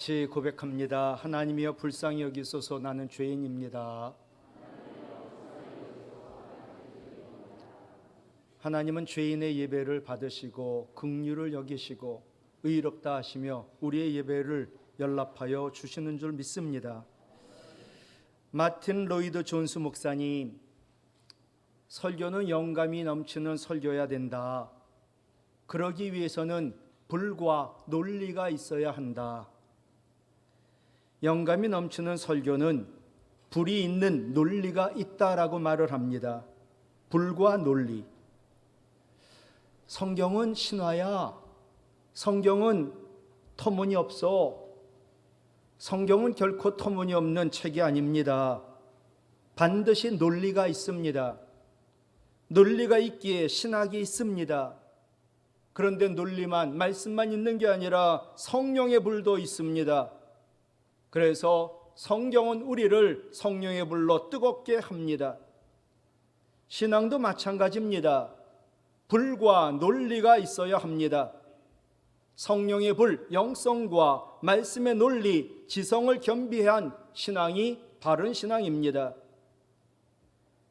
같이 고백합니다. 하나님이여 불쌍히 여기소서. 나는 죄인입니다. 하나님은 죄인의 예배를 받으시고 긍휼을 여기시고 의롭다 하시며 우리의 예배를 연락하여 주시는 줄 믿습니다. 마틴 로이드 존스 목사님, 설교는 영감이 넘치는 설교여야 된다. 그러기 위해서는 불과 논리가 있어야 한다. 영감이 넘치는 설교는 불이 있는 논리가 있다라고 말을 합니다. 불과 논리. 성경은 신화야. 성경은 터무니없어. 성경은 결코 터무니없는 책이 아닙니다. 반드시 논리가 있습니다. 논리가 있기에 신학이 있습니다. 그런데 논리만, 말씀만 있는 게 아니라 성령의 불도 있습니다. 그래서 성경은 우리를 성령의 불로 뜨겁게 합니다. 신앙도 마찬가지입니다. 불과 논리가 있어야 합니다. 성령의 불, 영성과 말씀의 논리, 지성을 겸비한 신앙이 바른 신앙입니다.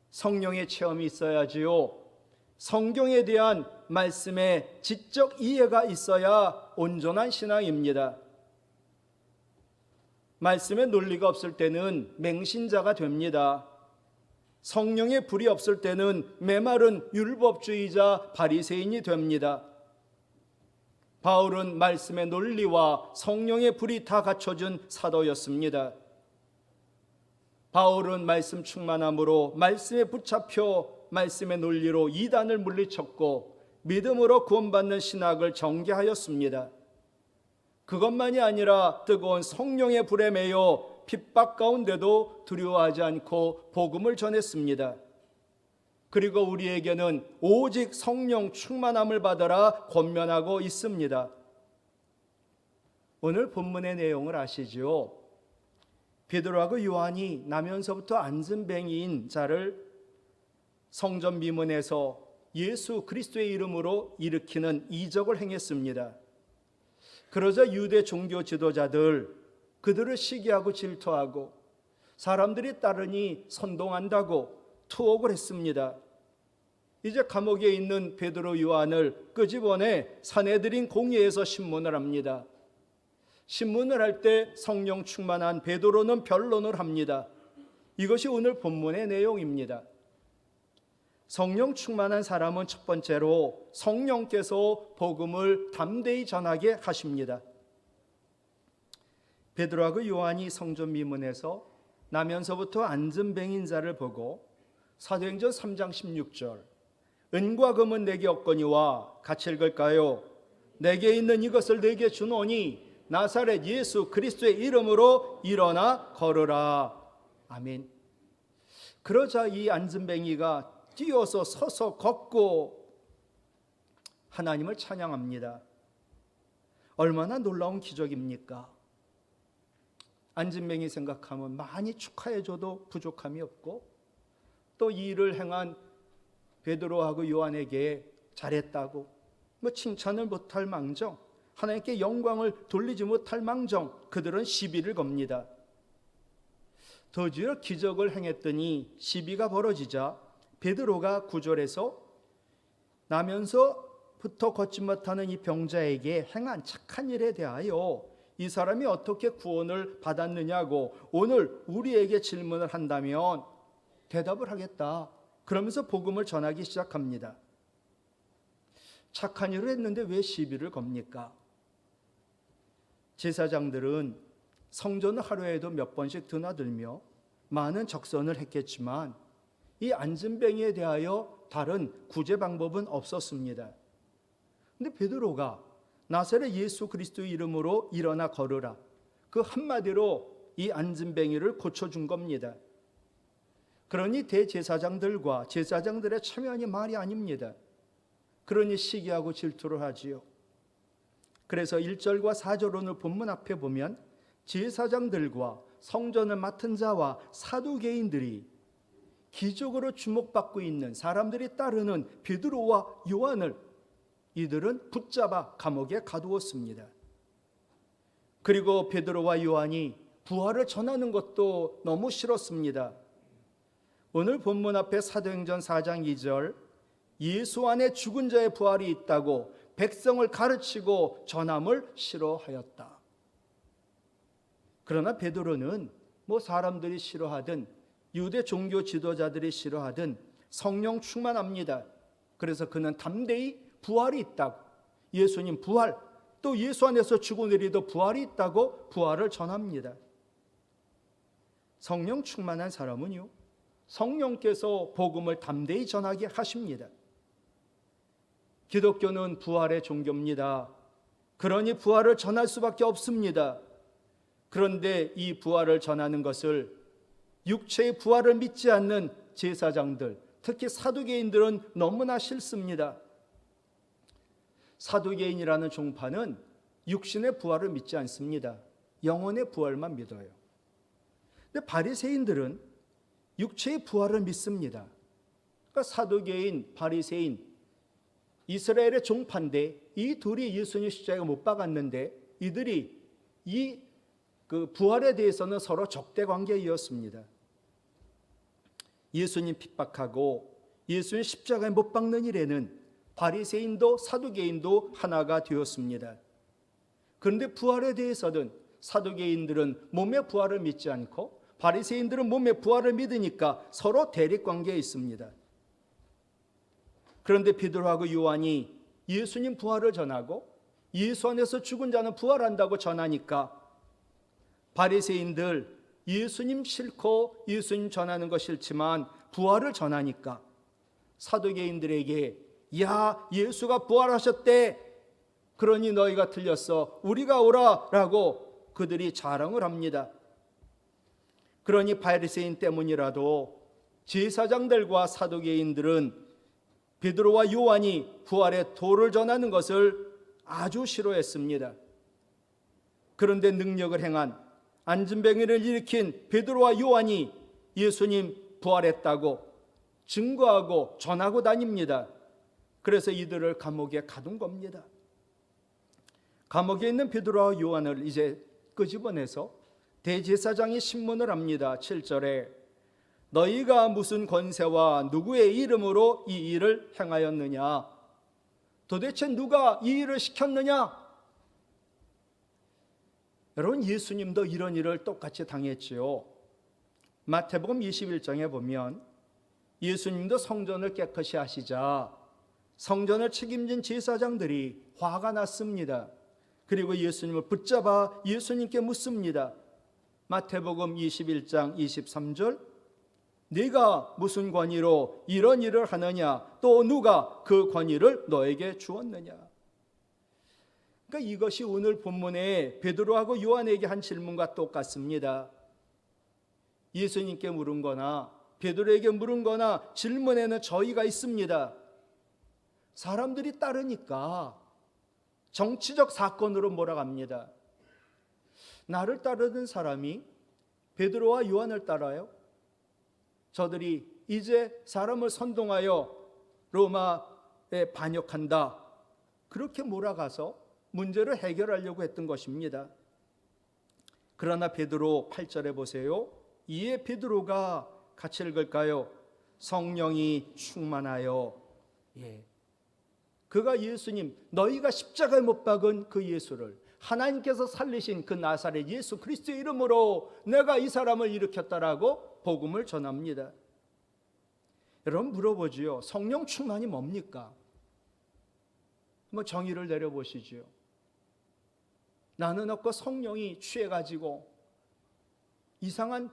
성령의 체험이 있어야지요. 성경에 대한 말씀의 지적 이해가 있어야 온전한 신앙입니다. 말씀의 논리가 없을 때는 맹신자가 됩니다. 성령의 불이 없을 때는 메마른 율법주의자 바리새인이 됩니다. 바울은 말씀의 논리와 성령의 불이 다 갖춰진 사도였습니다. 바울은 말씀 충만함으로 말씀에 붙잡혀 말씀의 논리로 이단을 물리쳤고 믿음으로 구원받는 신학을 전개하였습니다. 그것만이 아니라 뜨거운 성령의 불에 매여 핍박 가운데도 두려워하지 않고 복음을 전했습니다. 그리고 우리에게는 오직 성령 충만함을 받아라 권면하고 있습니다. 오늘 본문의 내용을 아시죠? 베드로하고 요한이 나면서부터 안전뱅이인 자를 성전 미문에서 예수 그리스도의 이름으로 일으키는 이적을 행했습니다. 그러자 유대 종교 지도자들, 그들을 시기하고 질투하고 사람들이 따르니 선동한다고 투옥을 했습니다. 이제 감옥에 있는 베드로 요한을 끄집어내 산헤드린 공회에서 신문을 합니다. 신문을 할 때 성령 충만한 베드로는 변론을 합니다. 이것이 오늘 본문의 내용입니다. 성령 충만한 사람은 첫 번째로 성령께서 복음을 담대히 전하게 하십니다. 베드로하고 요한이 성전 미문에서 나면서부터 앉은 자를 보고 사도행전 3장 16절 은과 금은 내게 없거니와 같이 읽을까요? 내게 있는 이것을 내게 주노니 나사렛 예수 그리스도의 이름으로 일어나 걸으라. 아멘. 그러자 이 앉은뱅이가 뛰어서 서서 걷고 하나님을 찬양합니다. 얼마나 놀라운 기적입니까? 앉은뱅이 생각하면 많이 축하해줘도 부족함이 없고 또 이 일을 행한 베드로하고 요한에게 잘했다고 칭찬을 못할 망정, 하나님께 영광을 돌리지 못할 망정, 그들은 시비를 겁니다. 더지어 기적을 행했더니 시비가 벌어지자 베드로가 9절에서 나면서부터 걷지 못하는 이 병자에게 행한 착한 일에 대하여 이 사람이 어떻게 구원을 받았느냐고 오늘 우리에게 질문을 한다면 대답을 하겠다. 그러면서 복음을 전하기 시작합니다. 착한 일을 했는데 왜 시비를 겁니까? 제사장들은 성전을 하루에도 몇 번씩 드나들며 많은 적선을 했겠지만 이 앉은뱅이에 대하여 다른 구제 방법은 없었습니다. 근데 베드로가 나사렛 예수 그리스도의 이름으로 일어나 걸으라, 그 한마디로 이 앉은뱅이를 고쳐준 겁니다. 그러니 대제사장들과 제사장들의 참여이 말이 아닙니다. 그러니 시기하고 질투를 하지요. 그래서 1절과 4절 오늘 본문 앞에 보면 제사장들과 성전을 맡은 자와 사두개인들이 기적으로 주목받고 있는 사람들이 따르는 베드로와 요한을 이들은 붙잡아 감옥에 가두었습니다. 그리고 베드로와 요한이 부활을 전하는 것도 너무 싫었습니다. 오늘 본문 앞에 사도행전 4장 2절 예수 안에 죽은 자의 부활이 있다고 백성을 가르치고 전함을 싫어하였다. 그러나 베드로는 사람들이 싫어하든 유대 종교 지도자들이 싫어하든 성령 충만합니다. 그래서 그는 담대히 부활이 있다고, 예수님 부활, 또 예수 안에서 죽은 이들도 부활이 있다고 부활을 전합니다. 성령 충만한 사람은요, 성령께서 복음을 담대히 전하게 하십니다. 기독교는 부활의 종교입니다. 그러니 부활을 전할 수밖에 없습니다. 그런데 이 부활을 전하는 것을 육체의 부활을 믿지 않는 제사장들, 특히 사두개인들은 너무나 싫습니다. 사두개인이라는 종파는 육신의 부활을 믿지 않습니다. 영혼의 부활만 믿어요. 근데 바리새인들은 육체의 부활을 믿습니다. 그러니까 사두개인, 바리새인, 이스라엘의 종파인데 이 둘이 예수님 십자가에 못 박았는데 이들이 그 부활에 대해서는 서로 적대 관계이었습니다. 예수님 핍박하고 예수님 십자가에 못 박는 일에는 바리새인도 사두개인도 하나가 되었습니다. 그런데 부활에 대해서는 사두개인들은 몸의 부활을 믿지 않고 바리새인들은 몸의 부활을 믿으니까 서로 대립 관계에 있습니다. 그런데 베드로하고 요한이 예수님 부활을 전하고 예수 안에서 죽은 자는 부활한다고 전하니까 바리새인들 예수님 싫고 예수님 전하는 거 싫지만 부활을 전하니까 사두개인들에게 야, 예수가 부활하셨대. 그러니 너희가 틀렸어. 우리가 오라라고 그들이 자랑을 합니다. 그러니 바리새인 때문이라도 제사장들과 사두개인들은 베드로와 요한이 부활의 도를 전하는 것을 아주 싫어했습니다. 그런데 능력을 행한 안진뱅이를 일으킨 베드로와 요한이 예수님 부활했다고 증거하고 전하고 다닙니다. 그래서 이들을 감옥에 가둔 겁니다. 감옥에 있는 베드로와 요한을 이제 끄집어내서 대제사장이 신문을 합니다. 7절에 너희가 무슨 권세와 누구의 이름으로 이 일을 행하였느냐? 도대체 누가 이 일을 시켰느냐? 여러분, 예수님도 이런 일을 똑같이 당했지요. 마태복음 21장에 보면 예수님도 성전을 깨끗이 하시자 성전을 책임진 제사장들이 화가 났습니다. 그리고 예수님을 붙잡아 예수님께 묻습니다. 마태복음 21장 23절 네가 무슨 권위로 이런 일을 하느냐? 또 누가 그 권위를 너에게 주었느냐? 그러니까 이것이 오늘 본문에 베드로하고 요한에게 한 질문과 똑같습니다. 예수님께 물은 거나 베드로에게 물은 거나 질문에는 저희가 있습니다. 사람들이 따르니까 정치적 사건으로 몰아갑니다. 나를 따르는 사람이 베드로와 요한을 따라요. 저들이 이제 사람을 선동하여 로마에 반역한다. 그렇게 몰아가서 문제를 해결하려고 했던 것입니다. 그러나 베드로 8절에 보세요. 이에 베드로가 같이 읽을까요? 성령이 충만하여 그가 예수님, 너희가 십자가에 못 박은 그 예수를 하나님께서 살리신 그 나사렛 예수 그리스도의 이름으로 내가 이 사람을 일으켰다라고 복음을 전합니다. 여러분 물어보지요. 성령 충만이 뭡니까? 정의를 내려보시지요. 나는 없고 성령이 취해가지고 이상한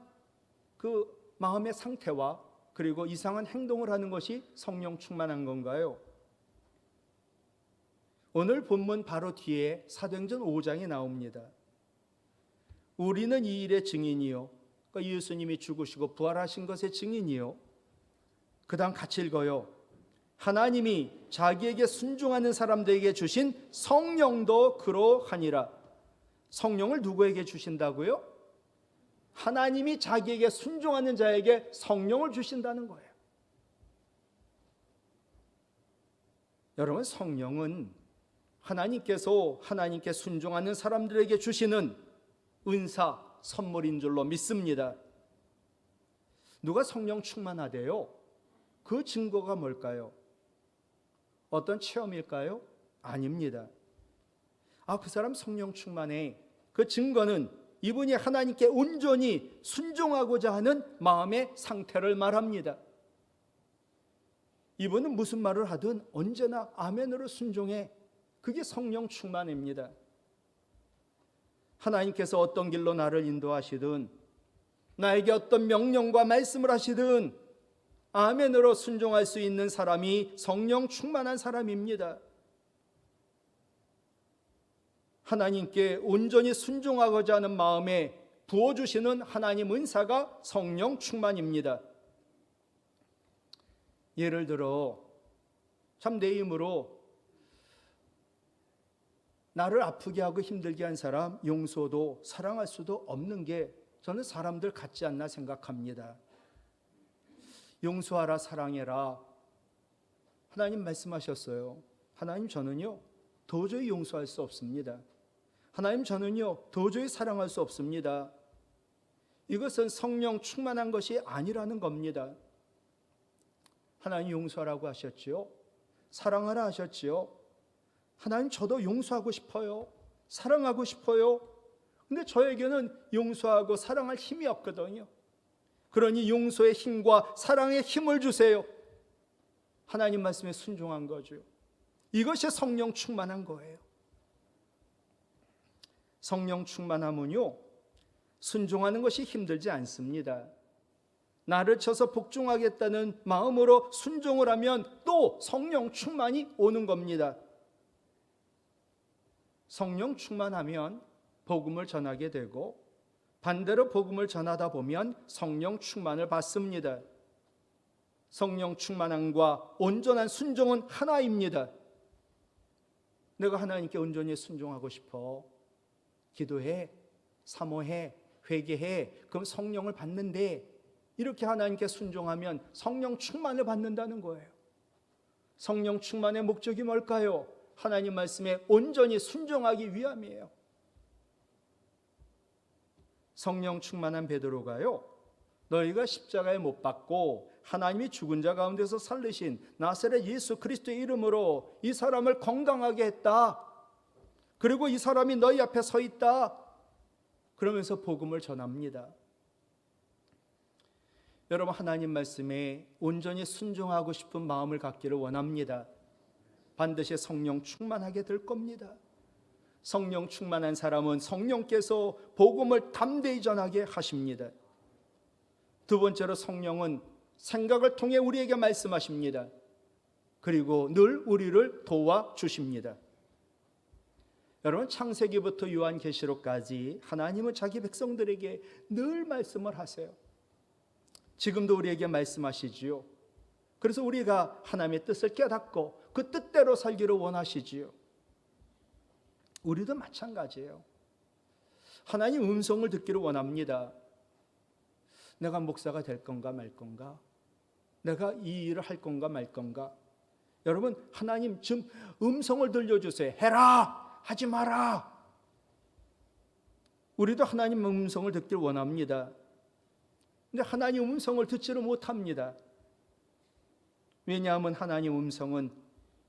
그 마음의 상태와 그리고 이상한 행동을 하는 것이 성령 충만한 건가요? 오늘 본문 바로 뒤에 사도행전 5장이 나옵니다. 우리는 이 일의 증인이요. 그러니까 예수님이 죽으시고 부활하신 것의 증인이요. 그 다음 같이 읽어요. 하나님이 자기에게 순종하는 사람들에게 주신 성령도 그러하니라. 성령을 누구에게 주신다고요? 하나님이 자기에게 순종하는 자에게 성령을 주신다는 거예요. 여러분 성령은 하나님께 순종하는 사람들에게 주시는 은사, 선물인 줄로 믿습니다. 누가 성령 충만하대요? 그 증거가 뭘까요? 어떤 체험일까요? 아닙니다. 그 사람 성령 충만해. 그 증거는 이분이 하나님께 온전히 순종하고자 하는 마음의 상태를 말합니다. 이분은 무슨 말을 하든 언제나 아멘으로 순종해. 그게 성령 충만입니다. 하나님께서 어떤 길로 나를 인도하시든, 나에게 어떤 명령과 말씀을 하시든 아멘으로 순종할 수 있는 사람이 성령 충만한 사람입니다. 하나님께 온전히 순종하고자 하는 마음에 부어주시는 하나님 은사가 성령 충만입니다. 예를 들어 참 내 힘으로 나를 아프게 하고 힘들게 한 사람 용서도 사랑할 수도 없는 게 저는 사람들 같지 않나 생각합니다. 용서하라, 사랑해라. 하나님 말씀하셨어요. 하나님, 저는요 도저히 용서할 수 없습니다. 하나님, 저는요 도저히 사랑할 수 없습니다. 이것은 성령 충만한 것이 아니라는 겁니다. 하나님 용서하라고 하셨지요. 사랑하라 하셨지요. 하나님, 저도 용서하고 싶어요. 사랑하고 싶어요. 근데 저에게는 용서하고 사랑할 힘이 없거든요. 그러니 용서의 힘과 사랑의 힘을 주세요. 하나님 말씀에 순종한 거죠. 이것이 성령 충만한 거예요. 성령 충만함은요, 순종하는 것이 힘들지 않습니다. 나를 쳐서 복종하겠다는 마음으로 순종을 하면 또 성령 충만이 오는 겁니다. 성령 충만하면 복음을 전하게 되고, 반대로 복음을 전하다 보면 성령 충만을 받습니다. 성령 충만함과 온전한 순종은 하나입니다. 내가 하나님께 온전히 순종하고 싶어. 기도해, 사모해, 회개해. 그럼 성령을 받는데, 이렇게 하나님께 순종하면 성령 충만을 받는다는 거예요. 성령 충만의 목적이 뭘까요? 하나님 말씀에 온전히 순종하기 위함이에요. 성령 충만한 베드로가요, 너희가 십자가에 못 박고 하나님이 죽은 자 가운데서 살리신 나사렛 예수 그리스도의 이름으로 이 사람을 건강하게 했다. 그리고 이 사람이 너희 앞에 서 있다. 그러면서 복음을 전합니다. 여러분, 하나님 말씀에 온전히 순종하고 싶은 마음을 갖기를 원합니다. 반드시 성령 충만하게 될 겁니다. 성령 충만한 사람은 성령께서 복음을 담대히 전하게 하십니다. 두 번째로, 성령은 생각을 통해 우리에게 말씀하십니다. 그리고 늘 우리를 도와주십니다. 여러분, 창세기부터 요한계시록까지 하나님은 자기 백성들에게 늘 말씀을 하세요. 지금도 우리에게 말씀하시지요. 그래서 우리가 하나님의 뜻을 깨닫고 그 뜻대로 살기를 원하시지요. 우리도 마찬가지예요. 하나님 음성을 듣기를 원합니다. 내가 목사가 될 건가 말 건가? 내가 이 일을 할 건가 말 건가? 여러분, 하나님 지금 음성을 들려주세요. 해라! 하지 마라! 우리도 하나님 음성을 듣기를 원합니다. 근데 하나님 음성을 듣지를 못합니다. 왜냐하면 하나님 음성은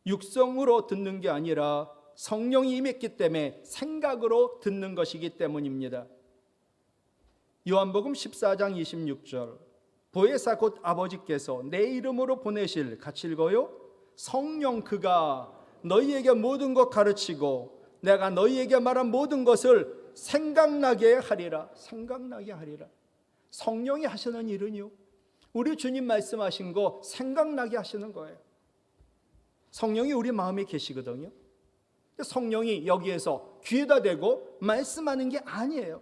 육성으로 듣는 게 아니라 성령이 임했기 때문에 생각으로 듣는 것이기 때문입니다. 요한복음 14장 26절, 보혜사 곧 아버지께서 내 이름으로 보내실, 같이 읽어요. 성령 그가 너희에게 모든 것 가르치고 내가 너희에게 말한 모든 것을 생각나게 하리라. 생각나게 하리라. 성령이 하시는 일은요, 우리 주님 말씀하신 거 생각나게 하시는 거예요. 성령이 우리 마음에 계시거든요. 성령이 여기에서 귀에다 대고 말씀하는 게 아니에요.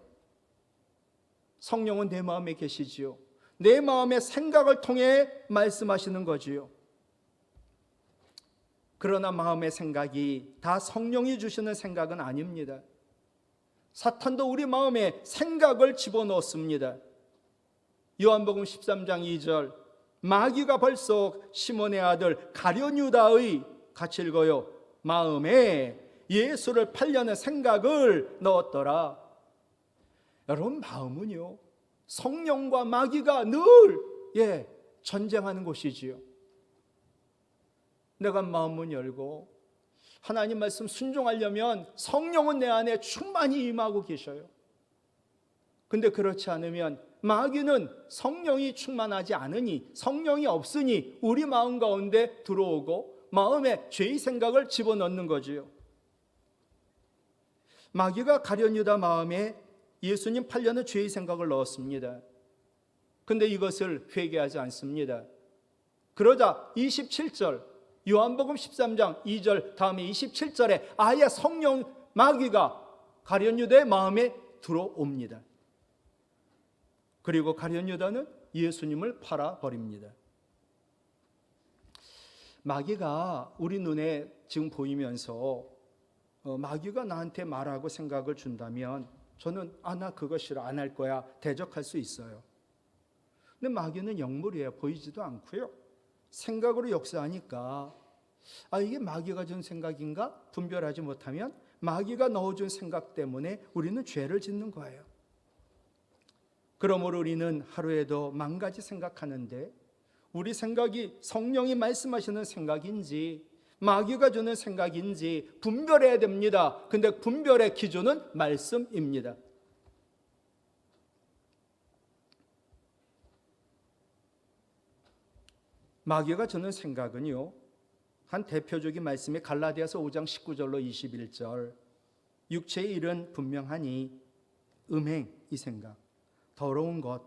성령은 내 마음에 계시지요. 내 마음의 생각을 통해 말씀하시는 거지요. 그러나 마음의 생각이 다 성령이 주시는 생각은 아닙니다. 사탄도 우리 마음에 생각을 집어넣습니다. 요한복음 13장 2절, 마귀가 벌써 시몬의 아들 가룟 유다의, 같이 읽어요, 마음에 예수를 팔려는 생각을 넣었더라. 여러분, 마음은요, 성령과 마귀가 늘 전쟁하는 곳이지요. 내가 마음문 열고 하나님 말씀 순종하려면 성령은 내 안에 충만히 임하고 계셔요. 근데 그렇지 않으면 마귀는 성령이 충만하지 않으니, 성령이 없으니 우리 마음 가운데 들어오고 마음에 죄의 생각을 집어넣는 거지요. 마귀가 가룟 유다 마음에 예수님 팔려는 죄의 생각을 넣었습니다. 근데 이것을 회개하지 않습니다. 그러자 27절, 요한복음 13장 2절 다음에 27절에 아예 성령 마귀가 가룟 유다의 마음에 들어옵니다. 그리고 가룟 유다는 예수님을 팔아버립니다. 마귀가 우리 눈에 지금 보이면서 마귀가 나한테 말하고 생각을 준다면 저는 나 그거 싫어, 안 할 거야, 대적할 수 있어요. 근데 마귀는 영물이에요. 보이지도 않고요. 생각으로 역사하니까 이게 마귀가 준 생각인가 분별하지 못하면 마귀가 넣어준 생각 때문에 우리는 죄를 짓는 거예요. 그러므로 우리는 하루에도 만 가지 생각하는데 우리 생각이 성령이 말씀하시는 생각인지 마귀가 주는 생각인지 분별해야 됩니다. 근데 분별의 기준은 말씀입니다. 마귀가 주는 생각은요, 한 대표적인 말씀이 갈라디아서 5장 19절로 21절, 육체의 일은 분명하니 음행, 이 생각, 더러운 것,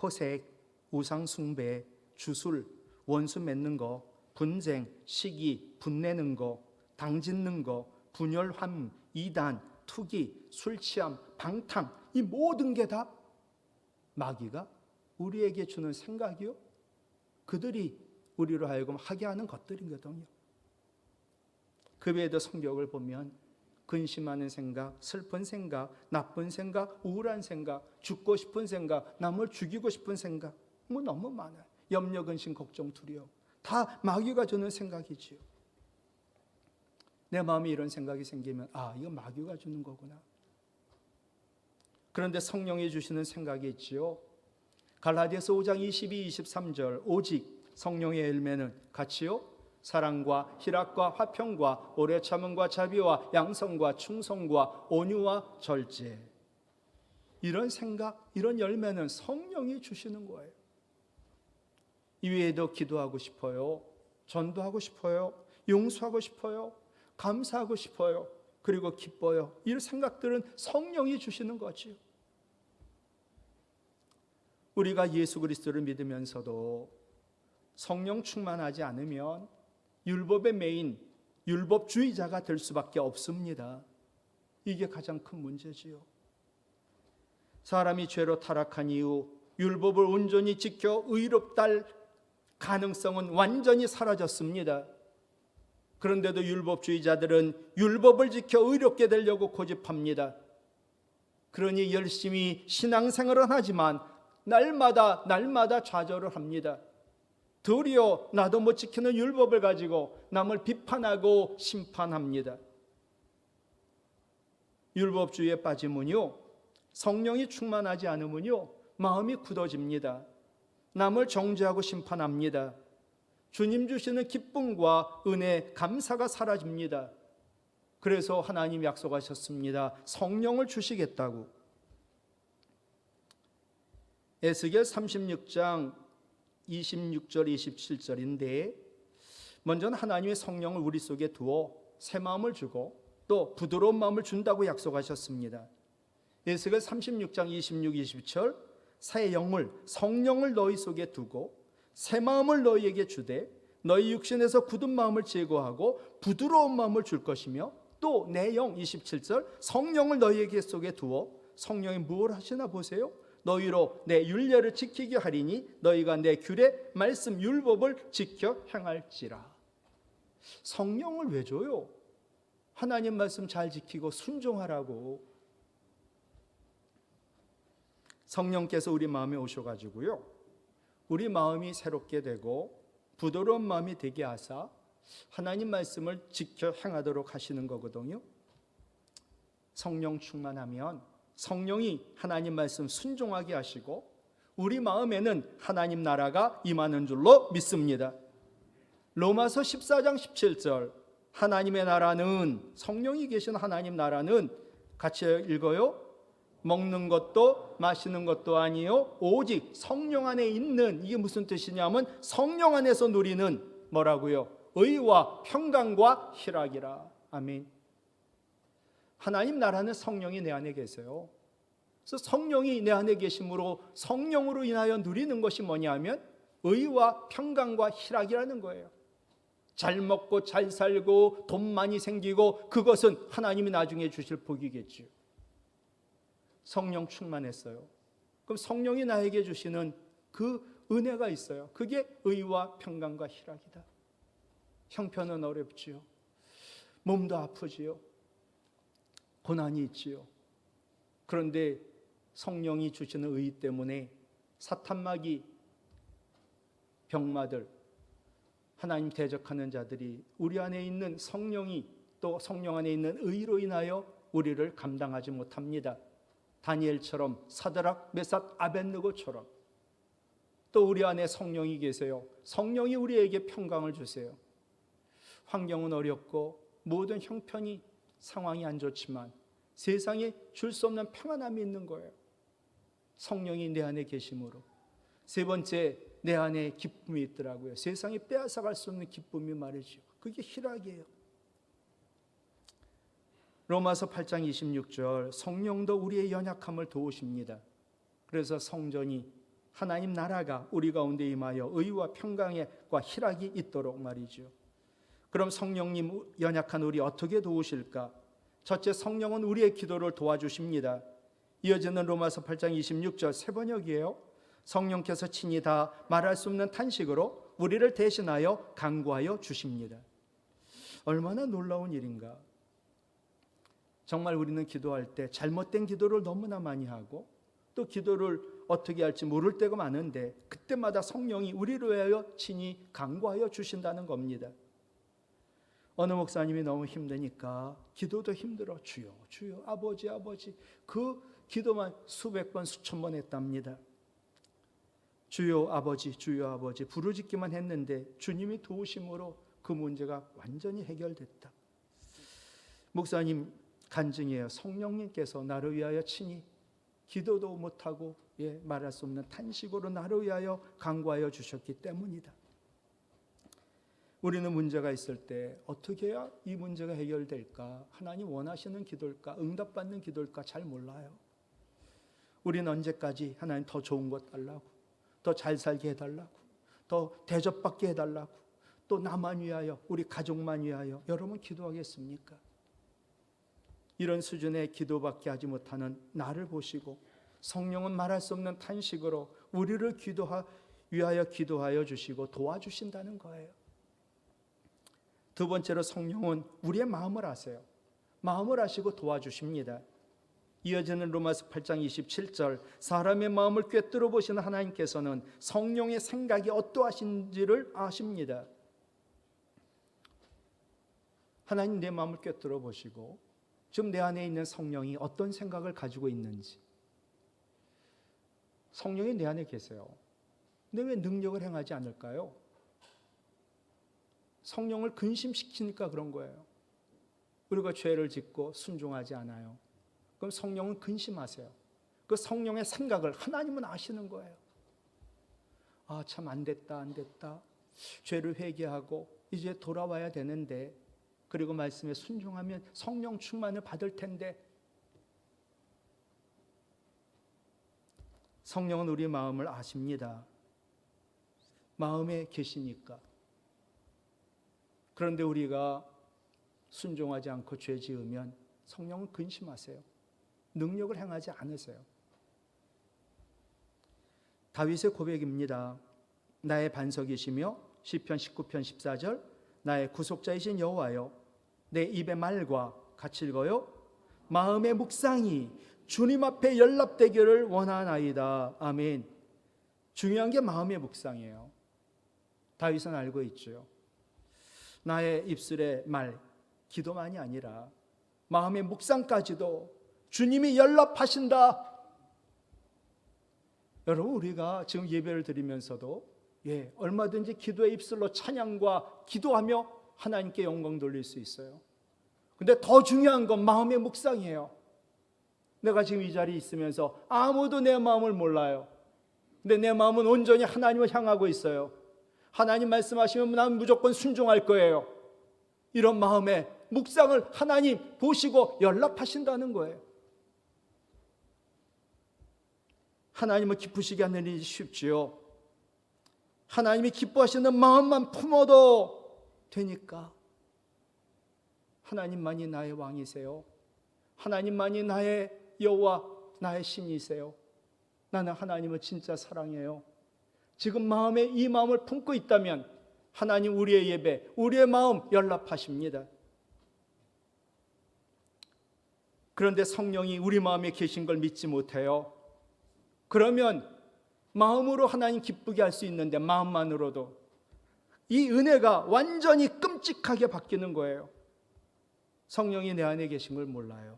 호색, 우상 숭배, 주술, 원수 맺는 거, 분쟁, 시기, 분내는 거, 당짓는 거, 분열함, 이단, 투기, 술 취함, 방탕, 이 모든 게 다 마귀가 우리에게 주는 생각이요, 그들이 우리로 하여금 하게 하는 것들이거든요. 그 외에도 성경을 보면 근심하는 생각, 슬픈 생각, 나쁜 생각, 우울한 생각, 죽고 싶은 생각, 남을 죽이고 싶은 생각, 너무 많아요. 염려, 근심, 걱정, 두려움, 다 마귀가 주는 생각이지요. 내 마음에 이런 생각이 생기면 이거 마귀가 주는 거구나. 그런데 성령이 주시는 생각이 있지요. 갈라디아서 5장 22, 23절, 오직 성령의 열매는 같이요, 사랑과 희락과 화평과 오래 참음과 자비와 양성과 충성과 온유와 절제. 이런 생각, 이런 열매는 성령이 주시는 거예요. 이외에도 기도하고 싶어요, 전도하고 싶어요, 용서하고 싶어요, 감사하고 싶어요, 그리고 기뻐요. 이런 생각들은 성령이 주시는 거지요. 우리가 예수 그리스도를 믿으면서도 성령 충만하지 않으면 율법의 매인, 율법주의자가 될 수밖에 없습니다. 이게 가장 큰 문제지요. 사람이 죄로 타락한 이후 율법을 온전히 지켜 의롭다 할 가능성은 완전히 사라졌습니다. 그런데도 율법주의자들은 율법을 지켜 의롭게 되려고 고집합니다. 그러니 열심히 신앙생활은 하지만 날마다 좌절을 합니다. 도리어 나도 못 지키는 율법을 가지고 남을 비판하고 심판합니다. 율법주의에 빠지면요, 성령이 충만하지 않으면요, 마음이 굳어집니다. 남을 정죄하고 심판합니다. 주님 주시는 기쁨과 은혜, 감사가 사라집니다. 그래서 하나님 약속하셨습니다. 성령을 주시겠다고. 에스겔 36장 26절 27절인데 먼저는 하나님의 성령을 우리 속에 두어 새 마음을 주고 또 부드러운 마음을 준다고 약속하셨습니다. 에스겔 36장 26, 27절, 새 영을, 성령을 너희 속에 두고 새 마음을 너희에게 주되 너희 육신에서 굳은 마음을 제거하고 부드러운 마음을 줄 것이며 또 내 영, 27절, 성령을 너희에게 속에 두어, 성령이 무엇을 하시나 보세요. 너희로 내 율례를 지키게 하리니 너희가 내 규례, 말씀, 율법을 지켜 행할지라. 성령을 왜 줘요? 하나님 말씀 잘 지키고 순종하라고. 성령께서 우리 마음에 오셔가지고요, 우리 마음이 새롭게 되고 부드러운 마음이 되게 하사 하나님 말씀을 지켜 행하도록 하시는 거거든요. 성령 충만하면 성령이 하나님 말씀 순종하게 하시고 우리 마음에는 하나님 나라가 임하는 줄로 믿습니다. 로마서 14장 17절, 하나님의 나라는, 성령이 계신 하나님 나라는 같이 읽어요. 먹는 것도 마시는 것도 아니요 오직 성령 안에 있는, 이게 무슨 뜻이냐면 성령 안에서 누리는 뭐라고요? 의와 평강과 희락이라. 아멘. 하나님 나라는 성령이 내 안에 계세요. 그래서 성령이 내 안에 계심으로 성령으로 인하여 누리는 것이 뭐냐 하면 의와 평강과 희락이라는 거예요. 잘 먹고 잘 살고 돈 많이 생기고, 그것은 하나님이 나중에 주실 복이겠죠. 성령 충만했어요. 그럼 성령이 나에게 주시는 그 은혜가 있어요. 그게 의와 평강과 희락이다. 형편은 어렵지요. 몸도 아프지요. 고난이 있지요. 그런데 성령이 주시는 의 때문에 사탄마귀 병마들, 하나님 대적하는 자들이 우리 안에 있는 성령이, 또 성령 안에 있는 의로 인하여 우리를 감당하지 못합니다. 다니엘처럼, 사드락, 메삭, 아벳느고처럼. 또 우리 안에 성령이 계세요. 성령이 우리에게 평강을 주세요. 환경은 어렵고 모든 형편이, 상황이 안 좋지만 세상에 줄 수 없는 평안함이 있는 거예요. 성령이 내 안에 계심으로. 세 번째, 내 안에 기쁨이 있더라고요. 세상에 빼앗아갈 수 없는 기쁨이 말이죠. 그게 희락이에요. 로마서 8장 26절, 성령도 우리의 연약함을 도우십니다. 그래서 성전이, 하나님 나라가 우리 가운데 임하여 의와 평강과 희락이 있도록 말이죠. 그럼 성령님 연약한 우리 어떻게 도우실까? 첫째, 성령은 우리의 기도를 도와주십니다. 이어지는 로마서 8장 26절 세 번역이에요. 성령께서 친히 다 말할 수 없는 탄식으로 우리를 대신하여 간구하여 주십니다. 얼마나 놀라운 일인가. 정말 우리는 기도할 때 잘못된 기도를 너무나 많이 하고, 또 기도를 어떻게 할지 모를 때가 많은데, 그때마다 성령이 우리를 위하여 친히 간구하여 주신다는 겁니다. 어느 목사님이 너무 힘드니까 기도도 힘들어, 주여 주여 아버지 아버지, 그 기도만 수백 번 수천 번 했답니다. 주여 아버지 주여 아버지 부르짖기만 했는데 주님이 도우심으로 그 문제가 완전히 해결됐다. 목사님 간증이에요. 성령님께서 나를 위하여 친히 기도도 못하고 말할 수 없는 탄식으로 나를 위하여 간구하여 주셨기 때문이다. 우리는 문제가 있을 때 어떻게 해야 이 문제가 해결될까? 하나님 원하시는 기도일까? 응답받는 기도일까? 잘 몰라요. 우리는 언제까지 하나님 더 좋은 것 달라고, 더 잘 살게 해달라고, 더 대접받게 해달라고, 또 나만 위하여, 우리 가족만 위하여 여러분 기도하겠습니까? 이런 수준의 기도밖에 하지 못하는 나를 보시고 성령은 말할 수 없는 탄식으로 우리를 위하여 기도하여 주시고 도와주신다는 거예요. 두 번째로, 성령은 우리의 마음을 아세요. 마음을 아시고 도와주십니다. 이어지는 로마서 8장 27절, 사람의 마음을 꿰뚫어 보시는 하나님께서는 성령의 생각이 어떠하신지를 아십니다. 하나님 내 마음을 꿰뚫어 보시고 지금 내 안에 있는 성령이 어떤 생각을 가지고 있는지. 성령이 내 안에 계세요. 근데 왜 능력을 행하지 않을까요? 성령을 근심시키니까 그런 거예요. 우리가 죄를 짓고 순종하지 않아요. 그럼 성령은 근심하세요. 그 성령의 생각을 하나님은 아시는 거예요. 아, 참 안 됐다. 죄를 회개하고 이제 돌아와야 되는데, 그리고 말씀에 순종하면 성령 충만을 받을 텐데. 성령은 우리 마음을 아십니다. 마음에 계시니까. 그런데 우리가 순종하지 않고 죄 지으면 성령은 근심하세요. 능력을 행하지 않으세요. 다윗의 고백입니다. 나의 반석이시며, 시편 19편 14절, 나의 구속자이신 여호와여, 내 입의 말과 같이 읽어요. 마음의 묵상이 주님 앞에 연락되기를 원하나이다. 아멘. 중요한 게 마음의 묵상이에요. 다윗은 알고 있죠. 나의 입술의 말, 기도만이 아니라 마음의 묵상까지도 주님이 연락하신다. 여러분, 우리가 지금 예배를 드리면서도 얼마든지 기도의 입술로 찬양과 기도하며 하나님께 영광 돌릴 수 있어요. 근데 더 중요한 건 마음의 묵상이에요. 내가 지금 이 자리에 있으면서 아무도 내 마음을 몰라요. 근데 내 마음은 온전히 하나님을 향하고 있어요. 하나님 말씀하시면 난 무조건 순종할 거예요. 이런 마음의 묵상을 하나님 보시고 연락하신다는 거예요. 하나님을 기쁘시게 하는 일이 쉽지요. 하나님이 기뻐하시는 마음만 품어도 되니까. 하나님만이 나의 왕이세요. 하나님만이 나의 여호와, 나의 신이세요. 나는 하나님을 진짜 사랑해요. 지금 마음에 이 마음을 품고 있다면 하나님 우리의 예배, 우리의 마음 연락하십니다. 그런데 성령이 우리 마음에 계신 걸 믿지 못해요. 그러면 마음으로 하나님 기쁘게 할 수 있는데 마음만으로도 이 은혜가 완전히 끔찍하게 바뀌는 거예요. 성령이 내 안에 계신 걸 몰라요.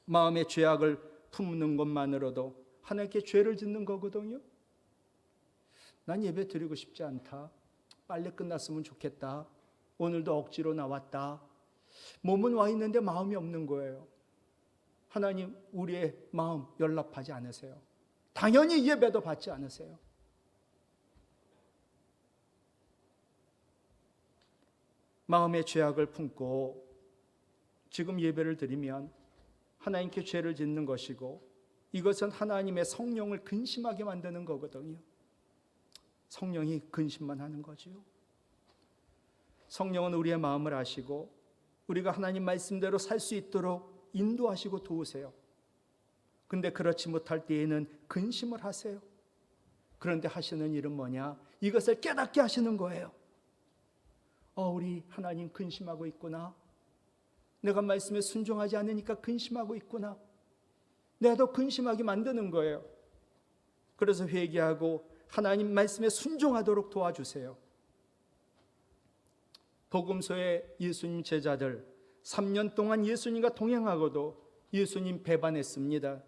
마음의 죄악을 품는 것만으로도 하나님께 죄를 짓는 거거든요. 난 예배 드리고 싶지 않다. 빨리 끝났으면 좋겠다. 오늘도 억지로 나왔다. 몸은 와 있는데 마음이 없는 거예요. 하나님 우리의 마음 연락하지 않으세요. 당연히 예배도 받지 않으세요. 마음의 죄악을 품고 지금 예배를 드리면 하나님께 죄를 짓는 것이고, 이것은 하나님의 성령을 근심하게 만드는 거거든요. 성령이 근심만 하는 거지요. 성령은 우리의 마음을 아시고 우리가 하나님 말씀대로 살 수 있도록 인도하시고 도우세요. 근데 그렇지 못할 때에는 근심을 하세요. 그런데 하시는 일은 뭐냐? 이것을 깨닫게 하시는 거예요. 우리 하나님 근심하고 있구나. 내가 말씀에 순종하지 않으니까 근심하고 있구나. 내가 더 근심하게 만드는 거예요. 그래서 회개하고 하나님 말씀에 순종하도록 도와주세요. 복음서의 예수님 제자들 3년 동안 예수님과 동행하고도 예수님 배반했습니다.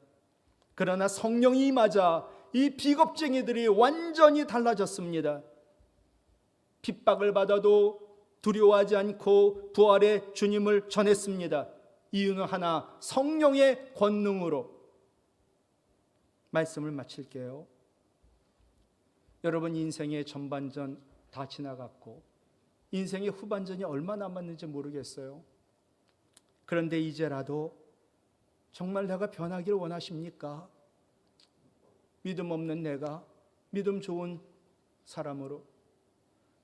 그러나 성령이 임하자 이 비겁쟁이들이 완전히 달라졌습니다. 핍박을 받아도 두려워하지 않고 부활의 주님을 전했습니다. 이유는 하나, 성령의 권능으로. 말씀을 마칠게요. 여러분, 인생의 전반전 다 지나갔고 인생의 후반전이 얼마 남았는지 모르겠어요. 그런데 이제라도 정말 내가 변하기를 원하십니까? 믿음 없는 내가 믿음 좋은 사람으로,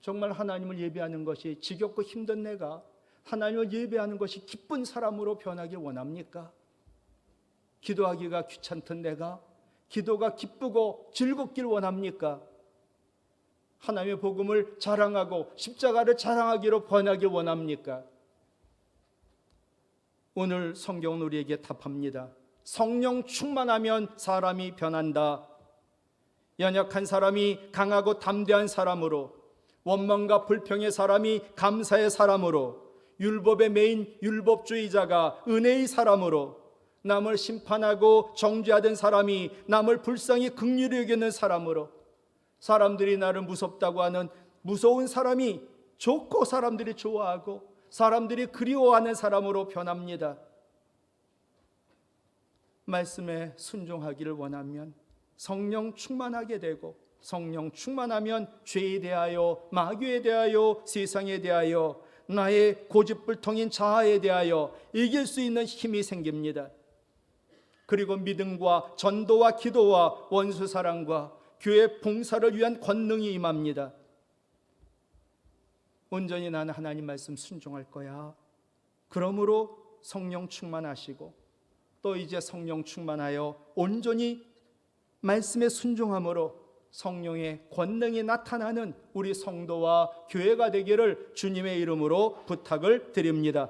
정말 하나님을 예배하는 것이 지겹고 힘든 내가 하나님을 예배하는 것이 기쁜 사람으로 변하길 원합니까? 기도하기가 귀찮던 내가 기도가 기쁘고 즐겁길 원합니까? 하나님의 복음을 자랑하고 십자가를 자랑하기로 변하길 원합니까? 오늘 성경은 우리에게 답합니다. 성령 충만하면 사람이 변한다. 연약한 사람이 강하고 담대한 사람으로, 원망과 불평의 사람이 감사의 사람으로, 율법의 매인 율법주의자가 은혜의 사람으로, 남을 심판하고 정죄하던 사람이 남을 불쌍히 긍휼히 여기는 사람으로, 사람들이 나를 무섭다고 하는 무서운 사람이 좋고 사람들이 좋아하고 사람들이 그리워하는 사람으로 변합니다. 말씀에 순종하기를 원하면 성령 충만하게 되고, 성령 충만하면 죄에 대하여, 마귀에 대하여, 세상에 대하여, 나의 고집불통인 자아에 대하여 이길 수 있는 힘이 생깁니다. 그리고 믿음과 전도와 기도와 원수 사랑과 교회 봉사를 위한 권능이 임합니다. 온전히 나는 하나님 말씀 순종할 거야. 그러므로 성령 충만하시고, 또 이제 성령 충만하여 온전히 말씀에 순종함으로 성령의 권능이 나타나는 우리 성도와 교회가 되기를 주님의 이름으로 부탁을 드립니다.